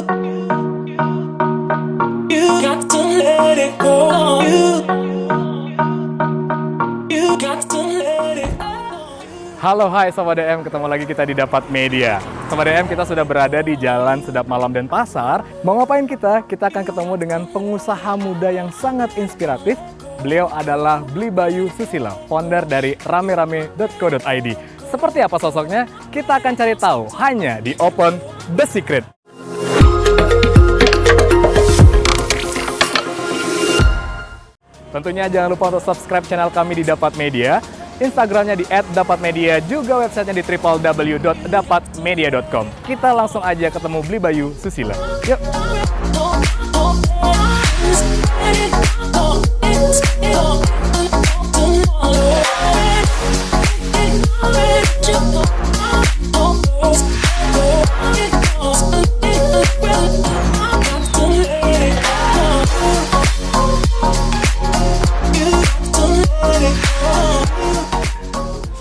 You got to let it go. You got to let it go. Halo, hai Sobat DM, ketemu lagi kita di Dapat Media. Sobat DM, kita sudah berada di Jalan Sedap Malam Denpasar. Mau ngapain kita? Kita akan ketemu dengan pengusaha muda yang sangat inspiratif. Beliau adalah Bli Bayu Susilo, founder dari ramerame.co.id. Seperti apa sosoknya? Kita akan cari tahu hanya di Open The Secret. Tentunya jangan lupa untuk subscribe channel kami di Dapat Media, Instagramnya di @dapatmedia, juga websitenya di www.dapatmedia.com. Kita langsung aja ketemu Bli Bayu Susilo. Yuk!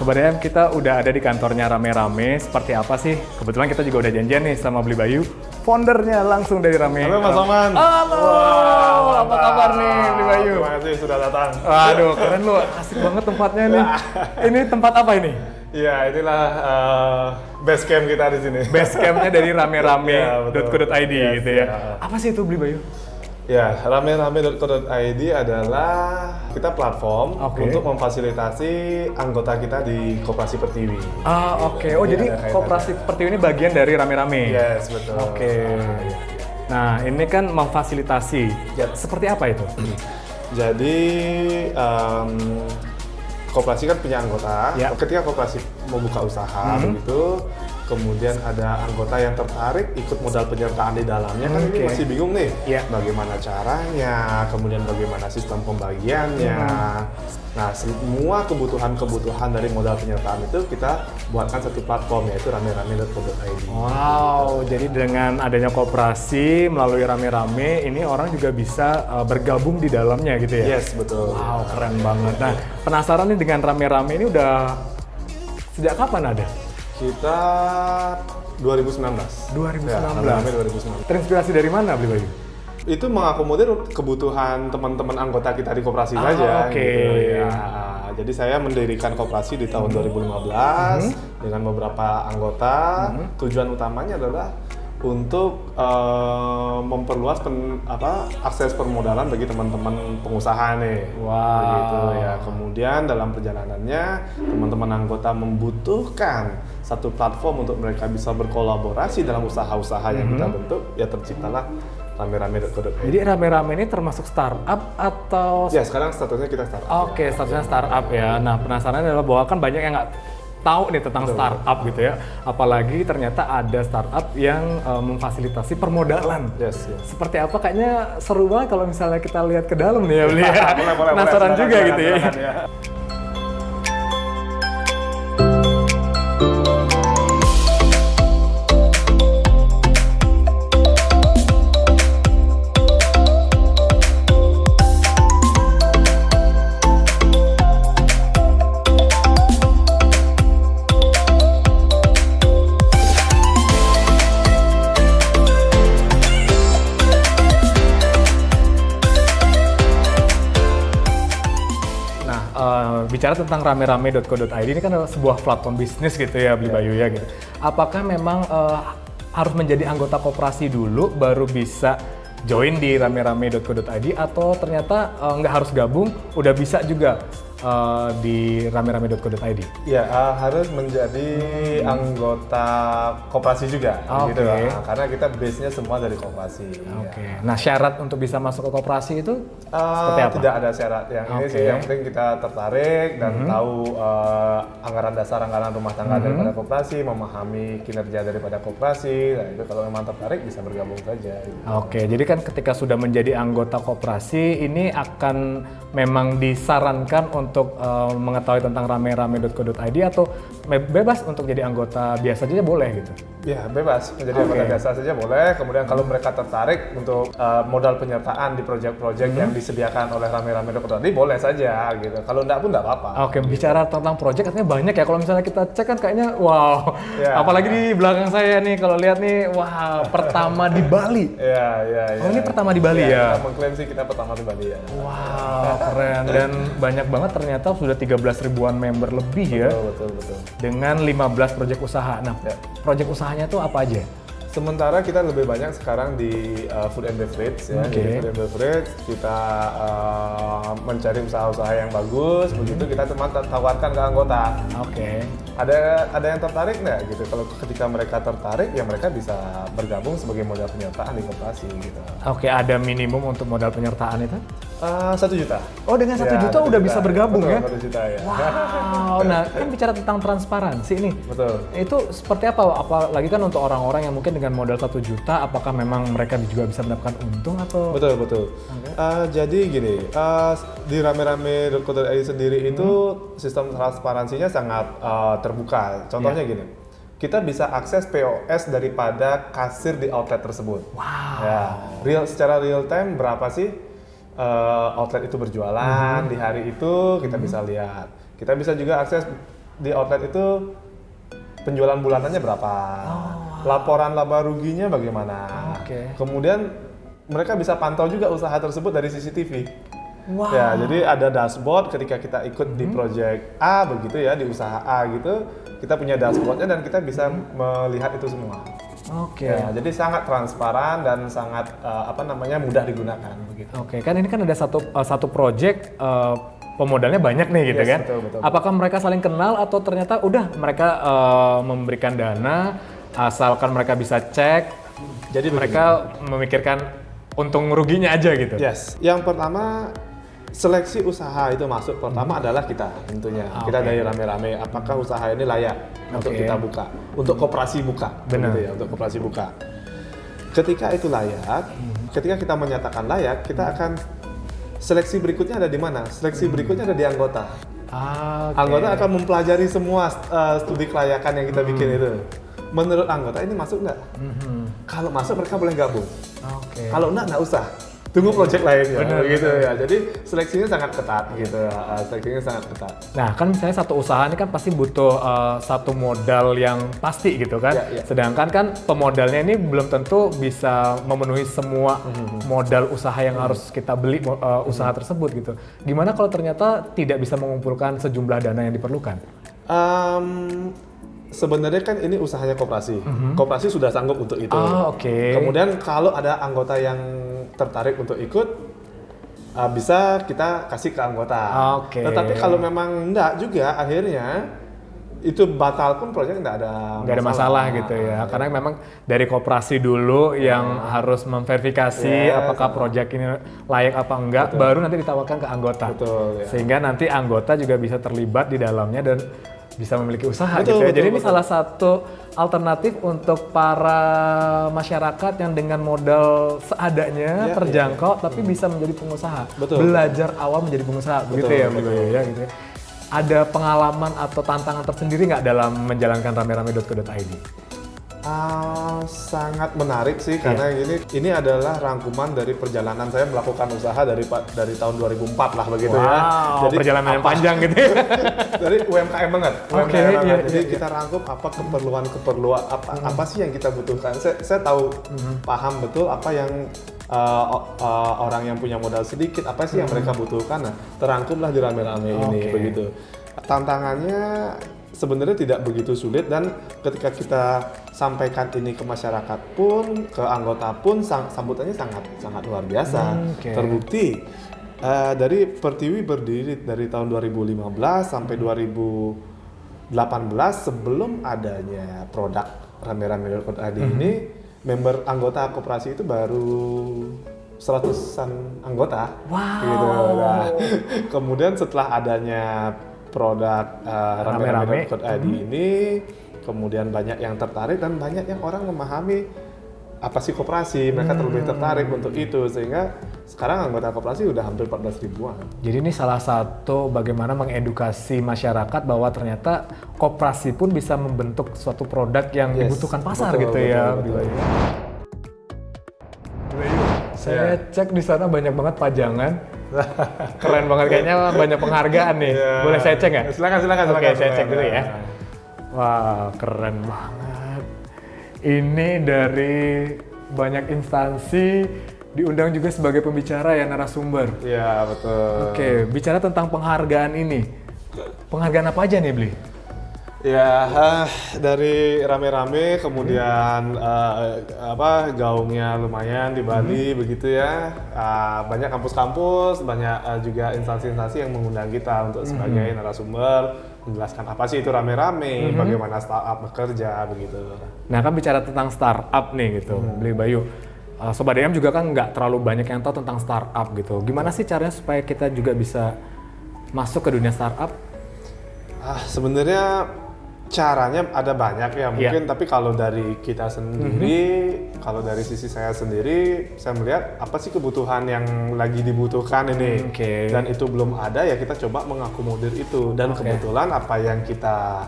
Sobat DM, kita udah ada di kantornya Rame-Rame. Seperti apa sih? Kebetulan kita juga udah janjian nih sama Bli Bayu, foundernya langsung dari Rame. Halo Mas Oman. Halo, apa kabar nih Bli Bayu? Terima kasih sudah datang. Waduh, keren lu, asik banget tempatnya nih. Ini tempat apa ini? Iya, inilah base camp kita di sini. Base campnya dari ramerame.co.id Yes, gitu ya. ya. Apa sih itu Bli Bayu? Ya, ramerame.co.id adalah kita platform untuk memfasilitasi anggota kita di Koperasi Pertiwi. Oke. Oh, jadi ada kaitannya. Koperasi Pertiwi ini bagian dari Rame-Rame? Yes, betul. Oke. Nah, ini kan memfasilitasi. Ya, seperti apa itu? Jadi koperasi kan punya anggota. Ya. Ketika koperasi mau buka usaha begitu, kemudian ada anggota yang tertarik ikut modal penyertaan di dalamnya, kan ini masih bingung nih, Ya. bagaimana caranya, kemudian bagaimana sistem pembagiannya. Nah, semua kebutuhan dari modal penyertaan itu kita buatkan satu platform, yaitu ramerame.co.id. Wow, jadi dengan adanya koperasi melalui Rame-Rame, ini orang juga bisa bergabung di dalamnya gitu ya? Yes, betul. Wow, keren banget. Nah, penasaran nih dengan Rame-Rame ini udah sejak kapan ada? Kita 2019. 2019. Ya, Ramerame 2019. Terinspirasi dari mana Bli Bayu? Itu mengakomodir kebutuhan teman-teman anggota kita di koperasi saja. oke. Gitu, ya. Jadi saya mendirikan koperasi di tahun 2015 dengan beberapa anggota. Tujuan utamanya adalah untuk memperluas akses permodalan bagi teman-teman pengusaha nih. Wow. Begitu ya. Kemudian dalam perjalanannya teman-teman anggota membutuhkan satu platform untuk mereka bisa berkolaborasi dalam usaha-usaha yang kita bentuk, ya terciptalah ramerame.co.id. Jadi Rame-Rame ini termasuk startup atau? Ya, sekarang statusnya kita startup. Oke, statusnya startup ya. Nah, penasaran adalah bahwa kan banyak yang nggak tahu nih tentang startup gitu ya. Apalagi ternyata ada startup yang memfasilitasi permodalan. Yes, yes. Seperti apa? Kayaknya seru banget kalau misalnya kita lihat ke dalam nih ya, Bli. Boleh, Penasaran silakan, juga silakan, gitu ya. silakan, ya. Bicara tentang ramerame.co.id ini kan adalah sebuah platform bisnis gitu ya, Bli Bayu ya gitu. Apakah memang harus menjadi anggota koperasi dulu baru bisa join di ramerame.co.id atau ternyata nggak harus gabung, udah bisa juga di ramerame.co.id? Ya, harus menjadi anggota koperasi juga, Oke. gitu lah. Karena kita base-nya semua dari koperasi. Oke. Ya. Nah, syarat untuk bisa masuk ke koperasi itu seperti apa? Tidak ada syarat. Yang ini sih yang penting kita tertarik dan tahu anggaran dasar, anggaran rumah tangga daripada koperasi, memahami kinerja daripada koperasi. Nah, itu kalau memang tertarik bisa bergabung saja. Gitu. Oke, jadi kan ketika sudah menjadi anggota koperasi, ini akan memang disarankan untuk mengetahui tentang ramerame.co.id atau bebas untuk jadi anggota biasa aja boleh gitu? Ya, bebas. Menjadi anggota biasa saja boleh. Kemudian kalau mereka tertarik untuk modal penyertaan di proyek-proyek yang disediakan oleh rame-rame dokter tadi, boleh saja gitu. Kalau enggak pun enggak apa-apa. Oke, bicara tentang proyek katanya banyak ya. Kalau misalnya kita cek kan kayaknya wow. Ya. Apalagi di belakang saya nih kalau lihat nih, wah, pertama di Bali. Iya. Oh, ini pertama di Bali ya? Kita mengklaim sih kita pertama di Bali ya. Wow, keren. Dan banyak banget ternyata sudah 13 ribuan member lebih ya. Betul. Dengan 15 proyek usaha. Nah, proyek usahanya tuh apa aja? Sementara kita lebih banyak sekarang di food and beverage ya. Oke. Di food and beverage kita mencari usaha-usaha yang bagus, begitu kita cuma tawarkan ke anggota. Oke. Ada yang tertarik nggak gitu? Kalau ketika mereka tertarik ya mereka bisa bergabung sebagai modal penyertaan di koperasi gitu. Oke, ada minimum untuk modal penyertaan itu? 1 juta. Oh, dengan 1 juta 1 udah bisa bergabung ya? 1 juta ya. Wow, nah kan bicara tentang transparansi nih. Betul. Itu seperti apa? Apalagi kan untuk orang-orang yang mungkin dengan modal 1 juta, apakah memang mereka juga bisa mendapatkan untung atau? Betul. Jadi gini, di rame-rame.co.id sendiri itu sistem transparansinya sangat terbuka. Contohnya gini, kita bisa akses POS daripada kasir di outlet tersebut. Wow. Ya, secara real time berapa sih outlet itu berjualan di hari itu kita bisa lihat. Kita bisa juga akses di outlet itu penjualan bulanannya berapa, laporan laba ruginya bagaimana. Kemudian mereka bisa pantau juga usaha tersebut dari CCTV. Wow. Ya, jadi ada dashboard ketika kita ikut di project A begitu ya, di usaha A gitu, kita punya dashboardnya dan kita bisa melihat itu semua. Oke. Ya, jadi sangat transparan dan sangat mudah digunakan begitu. Oke, kan ini kan ada satu project pemodalnya banyak nih gitu kan. Betul. Apakah mereka saling kenal atau ternyata udah mereka memberikan dana asalkan mereka bisa cek. Jadi mereka memikirkan untung ruginya aja gitu. Yes. Yang pertama seleksi usaha itu masuk pertama adalah kita tentunya. Kita dari rame-rame apakah usaha ini layak untuk kita buka, untuk koperasi buka. Benar. Gitu ya, untuk koperasi buka. Ketika itu layak, ketika kita menyatakan layak, kita akan seleksi berikutnya ada di mana? Seleksi berikutnya ada di anggota. Anggota akan mempelajari semua studi kelayakan yang kita bikin itu. Menurut anggota ini masuk nggak? Kalau masuk mereka boleh gabung. Kalau nggak usah. Tunggu project lainnya. Begitu ya. Jadi seleksinya sangat ketat gitu. Seleksinya sangat ketat. Nah, kan misalnya satu usaha ini kan pasti butuh satu modal yang pasti gitu kan. Sedangkan kan pemodalnya ini belum tentu bisa memenuhi semua modal usaha yang harus kita beli usaha tersebut gitu. Gimana kalau ternyata tidak bisa mengumpulkan sejumlah dana yang diperlukan? Sebenarnya kan ini usahanya koperasi. Koperasi sudah sanggup untuk itu. Kemudian kalau ada anggota yang tertarik untuk ikut, bisa kita kasih ke anggota. Tetapi kalau memang enggak juga, akhirnya itu batal pun proyek enggak ada masalah gitu ya. Karena memang dari koperasi dulu yang harus memverifikasi apakah proyek ini layak apa enggak, baru nanti ditawarkan ke anggota. Sehingga nanti anggota juga bisa terlibat di dalamnya dan bisa memiliki usaha gitu ya. Jadi ini salah satu alternatif untuk para masyarakat yang dengan modal seadanya terjangkau tapi bisa menjadi pengusaha. Belajar awal menjadi pengusaha begitu ya gitu ya. Ada pengalaman atau tantangan tersendiri nggak dalam menjalankan rame-rame.co.id? Sangat menarik sih karena ini adalah rangkuman dari perjalanan saya melakukan usaha dari tahun 2004 lah begitu ya. Jadi perjalanan yang panjang gitu ya. Dari UMKM banget. Jadi kita rangkum apa keperluan apa sih yang kita butuhkan. Saya tahu paham betul apa yang orang yang punya modal sedikit apa sih yang mereka butuhkan. Nah, terangkumlah di rame-rame ini begitu. Tantangannya sebenarnya tidak begitu sulit dan ketika kita sampaikan ini ke masyarakat pun, ke anggota pun sambutannya sangat luar biasa. Terbukti dari Pertiwi berdiri dari tahun 2015 sampai 2018 sebelum adanya produk rame-rame.co.id ini, member anggota koperasi itu baru 100-an anggota. Gitu. Nah, kemudian setelah adanya produk rame-rame.co.id ini, kemudian banyak yang tertarik dan banyak yang orang memahami apa sih koperasi, mereka terlebih tertarik untuk itu, sehingga sekarang anggota koperasi udah hampir 14 ribuan. Jadi ini salah satu bagaimana mengedukasi masyarakat bahwa ternyata koperasi pun bisa membentuk suatu produk yang dibutuhkan pasar betul, gitu betul, ya. betul. Saya cek di sana banyak banget pajangan. Keren banget, kayaknya banyak penghargaan nih. Boleh saya cek nggak? Silakan. Oke, saya cek dulu ya. Wah, keren banget. Ini dari banyak instansi, diundang juga sebagai pembicara ya, narasumber. Iya, betul. Oke, bicara tentang penghargaan ini. Penghargaan apa aja nih, Bli? Ya, dari rame-rame, kemudian gaungnya lumayan di Bali begitu ya. Banyak kampus-kampus, banyak juga instansi-instansi yang mengundang kita untuk sebagai narasumber, menjelaskan apa sih itu rame-rame, bagaimana startup bekerja begitu. Nah, kan bicara tentang startup nih gitu, Bli Bayu. Sobat DM juga kan nggak terlalu banyak yang tahu tentang startup gitu. Gimana sih caranya supaya kita juga bisa masuk ke dunia startup? Sebenarnya caranya ada banyak ya mungkin, tapi kalau dari kita sendiri, kalau dari sisi saya sendiri, saya melihat apa sih kebutuhan yang lagi dibutuhkan ini, dan itu belum ada ya kita coba mengakomodir itu, dan kebetulan apa yang kita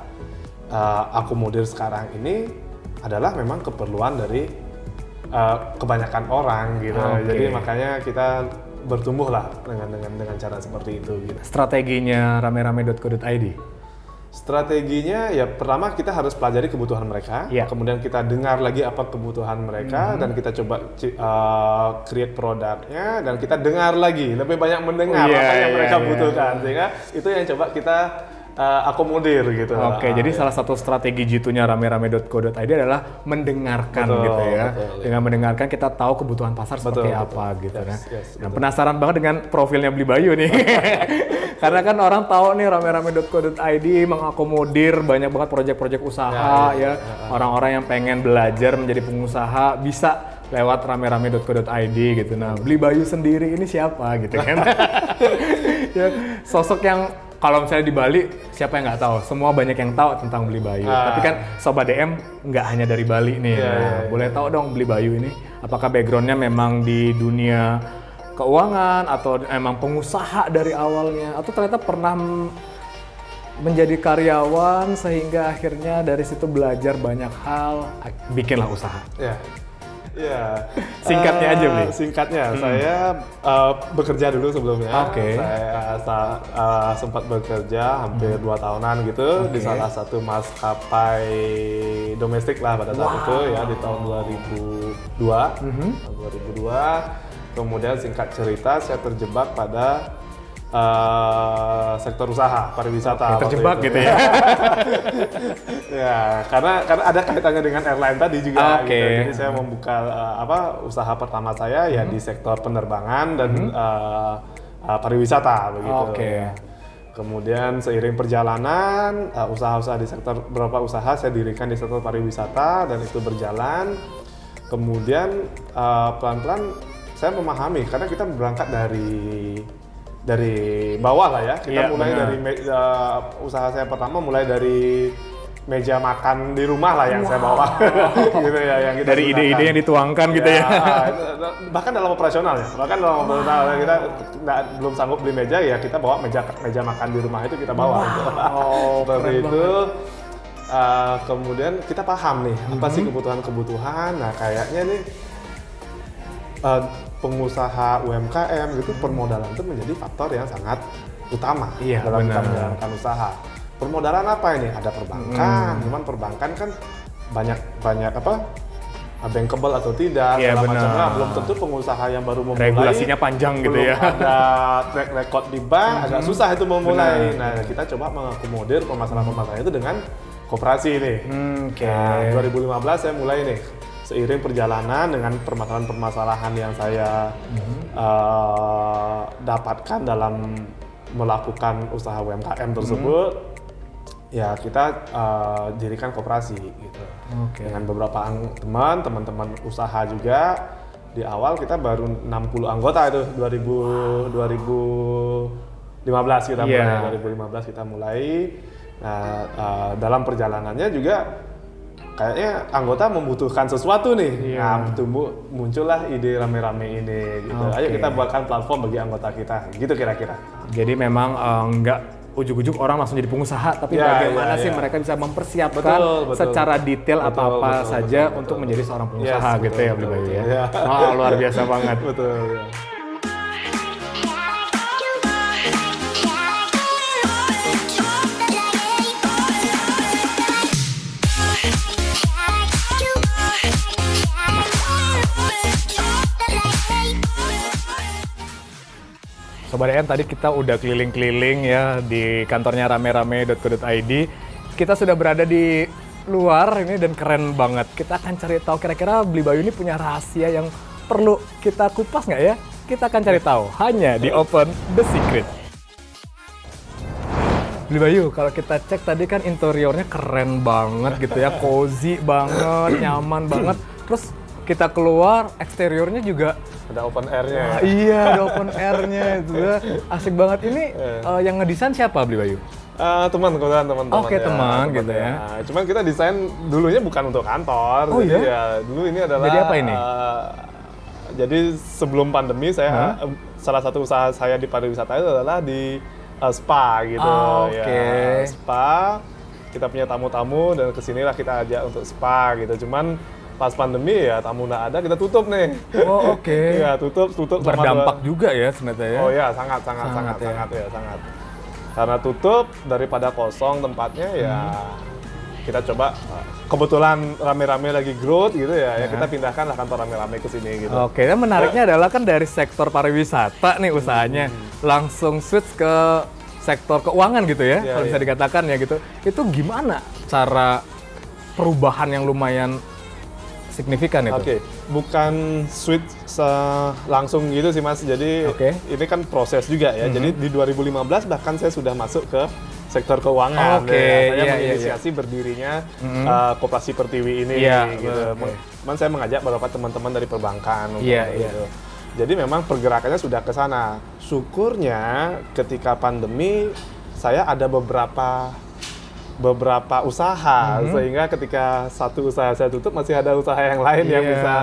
akomodir sekarang ini adalah memang keperluan dari kebanyakan orang gitu, jadi makanya kita bertumbuh lah dengan cara seperti itu gitu. Strateginya rame-rame.co.id? Strateginya ya pertama kita harus pelajari kebutuhan mereka, kemudian kita dengar lagi apa kebutuhan mereka, dan kita coba create produknya, dan kita dengar lagi, lebih banyak mendengar apa yang mereka butuhkan, sehingga itu yang coba kita akomodir gitu. Jadi salah satu strategi jitu-nya rame-rame.co.id adalah mendengarkan gitu ya. Dengan mendengarkan kita tahu kebutuhan pasar seperti apa gitu kan. Nah, penasaran banget dengan profilnya Bli Bayu nih. Karena kan orang tahu nih rame-rame.co.id mengakomodir banyak banget proyek-proyek usaha ya. Orang-orang yang pengen belajar menjadi pengusaha bisa lewat rame-rame.co.id gitu. Nah, Bli Bayu sendiri ini siapa gitu kan? Ya, sosok yang kalau misalnya di Bali, siapa yang nggak tahu? Semua banyak yang tahu tentang Bli Bayu. Tapi kan Sobat DM nggak hanya dari Bali nih. Boleh tahu dong Bli Bayu ini, apakah backgroundnya memang di dunia keuangan atau emang pengusaha dari awalnya, atau ternyata pernah menjadi karyawan sehingga akhirnya dari situ belajar banyak hal, bikinlah usaha. Ya, singkatnya aja Bli. Singkatnya, saya bekerja dulu sebelumnya. Saya sempat bekerja hampir 2 tahunan gitu di salah satu maskapai domestik lah pada saat itu ya, di tahun 2002. Tahun 2002. Kemudian singkat cerita saya terjebak pada sektor usaha pariwisata. Terjebak gitu ya. Ya, karena ada kaitannya dengan airline tadi juga. Gitu. Jadi saya membuka usaha pertama saya ya di sektor penerbangan dan pariwisata begitu. Kemudian seiring perjalanan usaha-usaha di sektor, beberapa usaha saya dirikan di sektor pariwisata dan itu berjalan. Kemudian pelan-pelan saya memahami, karena kita berangkat dari bawah lah ya. Kita mulai dari usaha saya pertama mulai dari meja makan di rumah lah yang saya bawa. Gitu ya, yang kita dari ide-ide yang dituangkan gitu ya. Bahkan dalam operasional ya. Bahkan dalam operasional kita belum sanggup beli meja ya, kita bawa meja makan di rumah itu kita bawa. Seperti itu. Kemudian kita paham nih apa sih kebutuhan-kebutuhan. Nah, kayaknya nih pengusaha UMKM gitu, permodalan itu menjadi faktor yang sangat utama dalam kita menjalankan usaha. Permodalan apa ini? Ada perbankan, cuman perbankan kan banyak bankable atau tidak, segala macamnya. Belum tentu pengusaha yang baru memulai, regulasinya panjang gitu ya. Ada track record di bank, agak susah itu memulai. Nah, kita coba mengakomodir permasalahan-permasalahan itu dengan koperasi nih. Nah, 2015 saya mulai nih. Seiring perjalanan dengan permasalahan-permasalahan yang saya dapatkan dalam melakukan usaha UMKM tersebut, ya kita dirikan koperasi gitu. Dengan beberapa teman-teman usaha juga. Di awal kita baru 60 anggota itu 2015 kita mulai. 2015 kita mulai. Nah, dalam perjalanannya juga kayaknya anggota membutuhkan sesuatu nih. Iya. Nah, muncullah ide rame-rame ini gitu. Ayo Oke. kita buatkan platform bagi anggota kita, gitu kira-kira. Jadi memang nggak ujuk-ujuk orang langsung jadi pengusaha, tapi Ya, bagaimana ya, sih ya. mereka bisa mempersiapkan Betul, betul. secara detail Betul, apa-apa betul, saja betul, untuk betul. menjadi seorang pengusaha Yes, gitu ya, betul, Bli Bayu ya. betul. Ya. Oh, luar biasa banget. Betul. Ya. Sobat DM, tadi kita udah keliling-keliling ya di kantornya rame-rame.co.id. Kita sudah berada di luar ini dan keren banget. Kita akan cari tahu kira-kira Bli Bayu ini punya rahasia yang perlu kita kupas nggak ya? Kita akan cari tahu hanya di Open the Secret. Bli Bayu, kalau kita cek tadi kan interiornya keren banget gitu ya, cozy banget, nyaman banget. Terus kita keluar, eksteriornya juga Ada open air-nya. wah, iya, ada open air-nya itu ya. Asik banget. Ini yang ngedesain siapa, Bli Bayu? Teman, kebetulan teman-teman. Oke, teman gitu ya. Nah, cuman kita desain dulunya bukan untuk kantor. Oh, jadi iya? ya dulu ini adalah. Jadi apa ini? Jadi sebelum pandemi saya salah satu usaha saya di pariwisata itu adalah di spa gitu. Oh, oke. Ya, spa. Kita punya tamu-tamu dan kesinilah kita ajak untuk spa gitu. Cuman pas pandemi ya tamu nggak ada, kita tutup nih. Oh, oke. Iya, tutup selama Berdampak juga ya sebenarnya ya. Oh ya, sangat Karena tutup daripada kosong tempatnya ya kita coba kebetulan rame-rame lagi growth gitu ya, kita pindahkan lah kantor rame-rame ke sini gitu. Oke, dan menariknya adalah kan dari sektor pariwisata nih usahanya langsung switch ke sektor keuangan gitu ya, Iya, kalau bisa iya. dikatakan ya gitu. Itu gimana cara perubahan yang lumayan signifikan itu? Oke, bukan switch langsung gitu sih Mas. Jadi Oke. ini kan proses juga ya. Jadi di 2015 bahkan saya sudah masuk ke sektor keuangan. Oke, ya. Saya iya, menginisiasi berdirinya Koperasi Pertiwi ini Iya, gitu. oke. Cuman saya mengajak beberapa teman-teman dari perbankan untuk Iya, gitu. Jadi memang pergerakannya sudah ke sana. Syukurnya ketika pandemi saya ada beberapa usaha sehingga ketika satu usaha saya tutup masih ada usaha yang lain yang Iya, bisa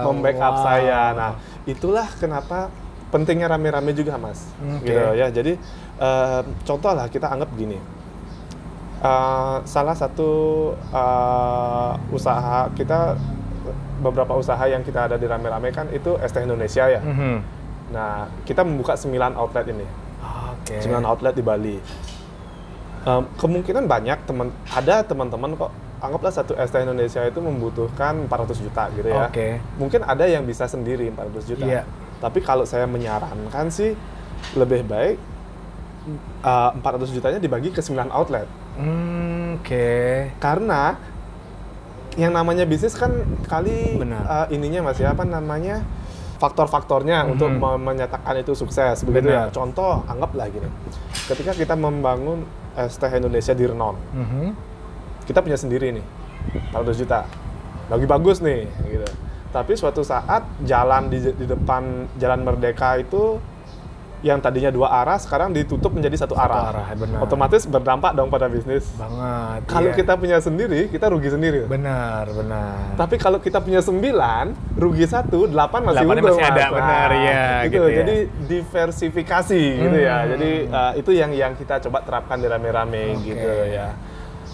membackup wow. saya. Nah, itulah kenapa pentingnya rame-rame juga, Mas. Oke. Gitu ya. Jadi contoh lah kita anggap gini. Salah satu usaha kita, beberapa usaha yang kita ada di rame-rame kan itu ST Indonesia ya. Nah, kita membuka 9 outlet ini. Oke. 9 outlet di Bali. Kemungkinan banyak ada teman-teman kok, anggaplah satu ST Indonesia itu membutuhkan 400 juta gitu ya. Oke. Mungkin ada yang bisa sendiri 400 juta. Iya. Tapi kalau saya menyarankan sih lebih baik 400 jutanya dibagi ke 9 outlet. Oke. Karena yang namanya bisnis kan kali Benar. ininya Mas ya, apa namanya? Faktor-faktornya untuk menyatakan itu sukses begitu Benar. ya. Contoh, anggaplah gini. Ketika kita membangun ST Indonesia di Renon, kita punya sendiri nih 400 juta. Lagi bagus nih gitu. Tapi suatu saat jalan di depan Jalan Merdeka itu yang tadinya 2 arah sekarang ditutup menjadi satu arah. arah, benar. Otomatis berdampak dong pada bisnis. Banget. Kalau iya. kita punya sendiri, kita rugi sendiri. Benar. Tapi kalau kita punya 9, rugi 1, 8 masih 8-nya untung, masih ada, Mas. benar, ya, Gitu, gitu ya. jadi diversifikasi gitu ya. Jadi itu yang kita coba terapkan di rame-rame gitu ya.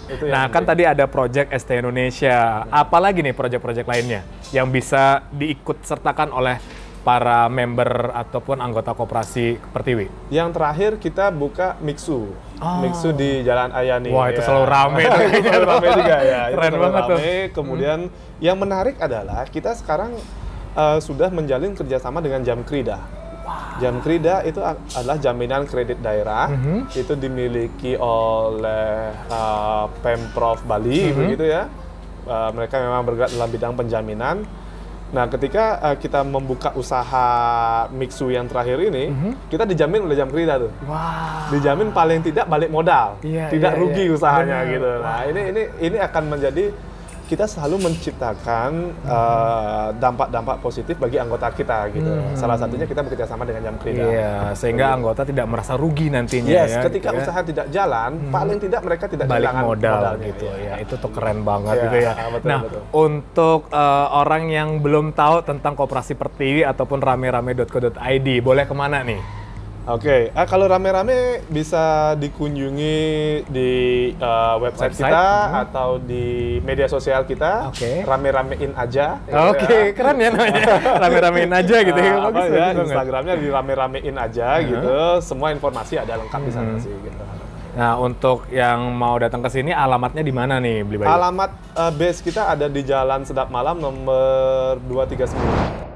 Itu Nah, yang kan penting. tadi ada Project ST Indonesia. Apalagi nih project-project lainnya yang bisa diikut sertakan oleh para member ataupun anggota koperasi Pertiwi? Yang terakhir kita buka Mixu. Oh. Mixu di Jalan Ayani. Wah, itu ya. selalu rame tuh kayaknya. Selalu rame juga ya. Itu Keren selalu banget tuh. rame. Kemudian yang menarik adalah kita sekarang sudah menjalin kerjasama dengan Jamkrida. Jamkrida itu adalah jaminan kredit daerah. Itu dimiliki oleh Pemprov Bali begitu ya. Mereka memang bergerak dalam bidang penjaminan. Nah, ketika kita membuka usaha Mixu yang terakhir ini, kita dijamin oleh Jamkrida tuh. Wah. Dijamin paling tidak balik modal, Iya, tidak iya, rugi iya. usahanya Benar. gitu. Nah, ini akan menjadi kita selalu menciptakan dampak-dampak positif bagi anggota kita gitu. Salah satunya kita bekerja sama dengan Jamkridah. Iya, sehingga anggota tidak merasa rugi nantinya Yes, ya. ketika gitu ya. usaha tidak jalan, paling tidak mereka tidak Balik kehilangan modal modalnya, gitu iya. ya. Itu tuh keren banget Iya, gitu ya. betul, Nah, betul. untuk orang yang belum tahu tentang Koperasi Pertiwi ataupun rame-rame.co.id, boleh kemana nih? Oke, kalau rame-rame bisa dikunjungi di website kita atau di media sosial kita. Oke. Rame-ramein aja. Oke, keren ya namanya. Rame-ramein aja gitu ya. Apa Bagus, ya, bagus banget. Instagramnya di rame-ramein aja gitu. Semua informasi ada lengkap di sana sih gitu. Nah, untuk yang mau datang ke sini alamatnya di mana nih, Beli Bayu? Alamat base kita ada di Jalan Sedap Malam nomor 239.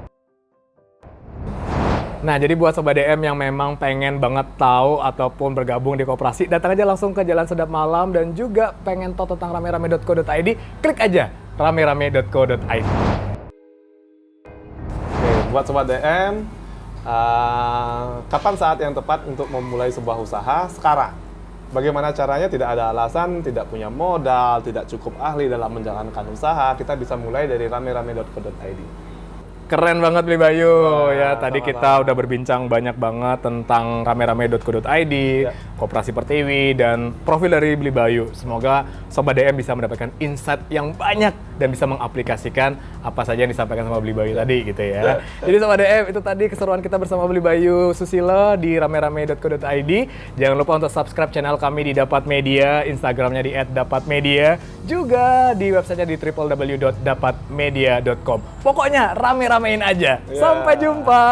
Nah, jadi buat Sobat DM yang memang pengen banget tahu ataupun bergabung di koperasi, datang aja langsung ke Jalan Sedap Malam, dan juga pengen tahu tentang rame-rame.co.id, klik aja rame-rame.co.id. Oke, buat Sobat DM, kapan saat yang tepat untuk memulai sebuah usaha? Sekarang. Bagaimana caranya? Tidak ada alasan, tidak punya modal, tidak cukup ahli dalam menjalankan usaha, kita bisa mulai dari rame-rame.co.id. Keren banget Beli Bayu ya. Nah, Tadi sama-sama. kita udah berbincang banyak banget tentang rame-rame.co.id, Koperasi Pertiwi, dan profil dari Beli Bayu. Semoga Sobat DM bisa mendapatkan insight yang banyak dan bisa mengaplikasikan apa saja yang disampaikan sama Beli Bayu tadi gitu ya. Jadi Sobat DM, itu tadi keseruan kita bersama Beli Bayu Susilo di rame-rame.co.id. Jangan lupa untuk subscribe channel kami di Dapat Media, Instagramnya di @dapatmedia, juga di websitenya di www.dapatmedia.com. Pokoknya rame-ramein aja. Sampai jumpa.